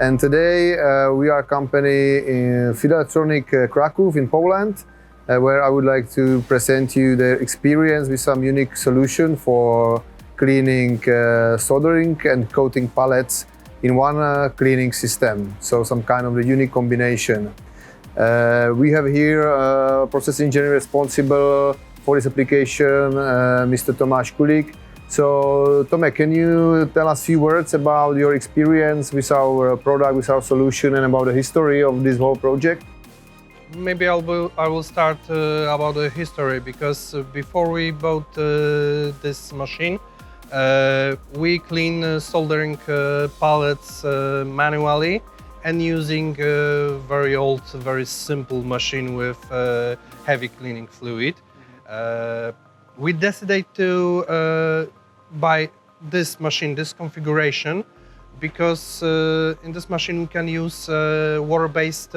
And today we are a company in Fideltronic Krakow in Poland, where I would like to present you the experience with some unique solution for cleaning soldering and coating pallets in one cleaning system. So some kind of a unique combination. We have here a process engineer responsible for this application, Mr. Tomáš Kulik. So, Tomek, can you tell us a few words about your experience with our product, with our solution, and about the history of this whole project? Maybe I will start about the history, because before we bought this machine, we clean soldering pallets manually and using a very old, very simple machine with heavy cleaning fluid. We decided to buy this machine, this configuration, because in this machine we can use water-based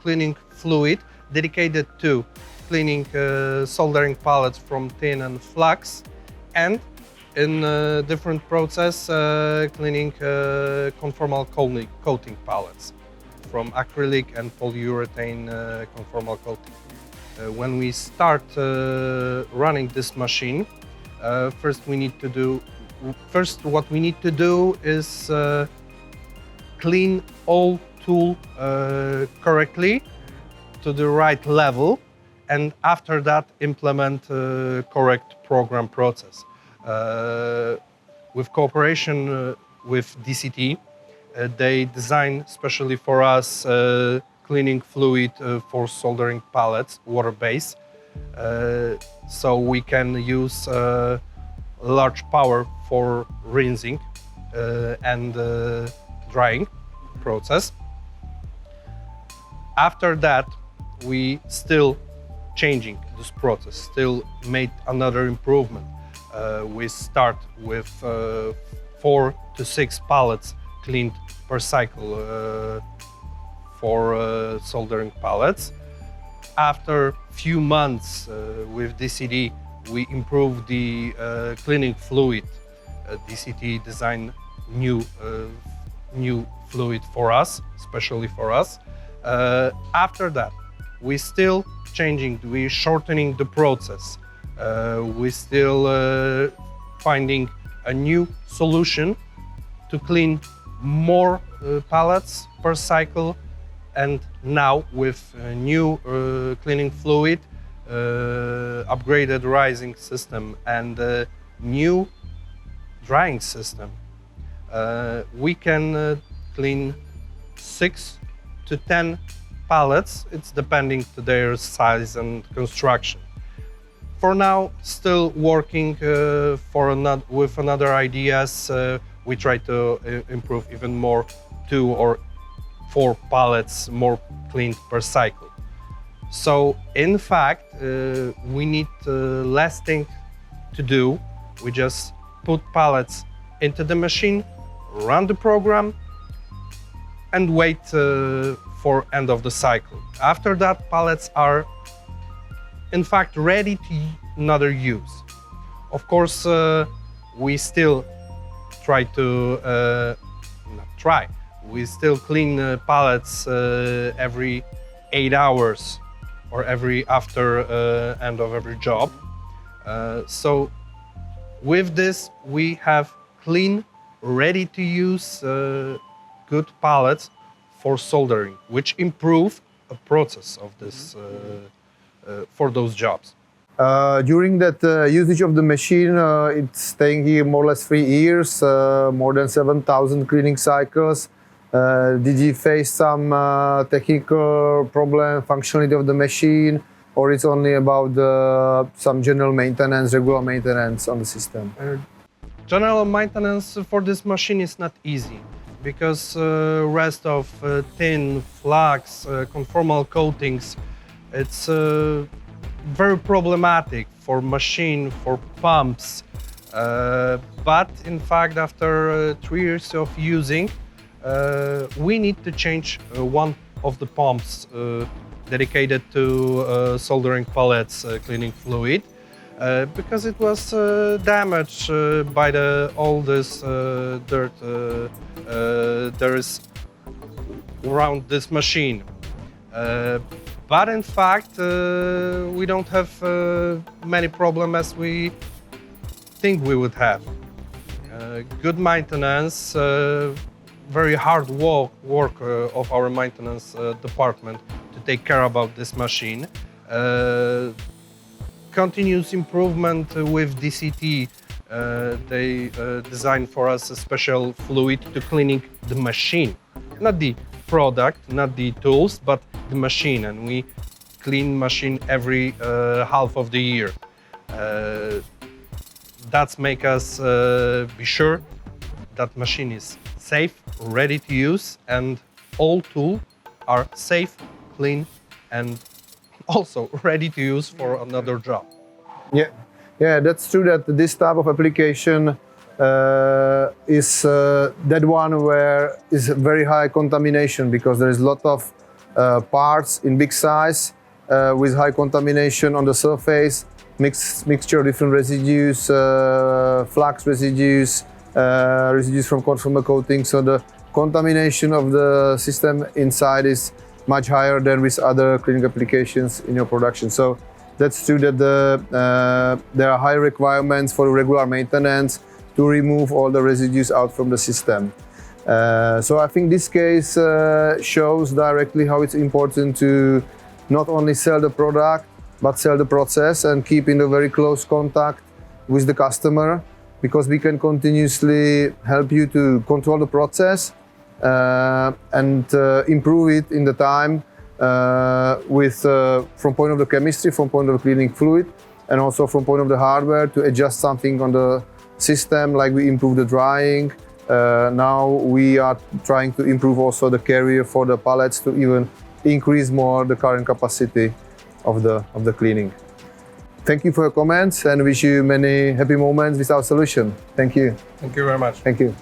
cleaning fluid dedicated to cleaning soldering pallets from tin and flux, and in a different process cleaning conformal coating pallets from acrylic and polyurethane conformal coating. When we start running this machine, what we need to do is clean all tool correctly to the right level, and after that implement correct program process. With cooperation with DCT, they design specially for us cleaning fluid for soldering pallets, water-based, so we can use large power for rinsing and drying process. After that, we still changing this process, still made another improvement. We start with 4 to 6 pallets cleaned per cycle for soldering pallets. After few months with DCT, we improved the cleaning fluid. DCT designed new fluid for us, especially for us. After that, we still changing, we shortening the process. We still finding a new solution to clean more pallets per cycle, and now with a new cleaning fluid, upgraded rising system, and a new drying system, we can clean 6 to 10 pallets. It's depending to their size and construction. For now, still working with another ideas. We try to improve even more, 2 or 4 pallets more cleaned per cycle. So in fact, we need less thing to do. We just put pallets into the machine, run the program, and wait for end of the cycle. After that, pallets are in fact ready to another use. Of course, we still try to we still clean pallets every 8 hours or after end of every job. So with this, we have clean, ready to use good pallets for soldering, which improve the process of this for those jobs. During that usage of the machine, it's staying here more or less 3 years, more than 7,000 cleaning cycles. Did you face some technical problem, functionality of the machine, or it's only about some general maintenance, regular maintenance on the system? General maintenance for this machine is not easy, because rest of tin, flux, conformal coatings, it's very problematic for machine, for pumps. But in fact, after 3 years of using, we need to change one of the pumps dedicated to soldering pallets cleaning fluid, because it was damaged by all this dirt. There is around this machine. But in fact, we don't have many problems as we think we would have. Good maintenance, very hard work of our maintenance department to take care about this machine. Continuous improvement with DCT. They designed for us a special fluid to cleaning the machine, not the product, not the tools, but the machine, and we clean machine every half of the year. That's make us be sure that machine is safe, ready to use, and all tools are safe, clean, and also ready to use for another job. Yeah, that's true that this type of application is that one where is very high contamination, because there is a lot of parts in big size with high contamination on the surface, mixture of different residues, flux residues, residues from conformal coating. So the contamination of the system inside is much higher than with other cleaning applications in your production. So that's true that there are high requirements for regular maintenance to remove all the residues out from the system. So I think this case shows directly how it's important to not only sell the product, but sell the process and keep in a very close contact with the customer, because we can continuously help you to control the process and improve it in the time from point of the chemistry, from point of the cleaning fluid, and also from point of the hardware to adjust something on the system, like we improve the drying. Now we are trying to improve also the carrier for the pallets to even increase more the current capacity of the cleaning. Thank you for your comments and wish you many happy moments with our solution. Thank you. Thank you very much. Thank you.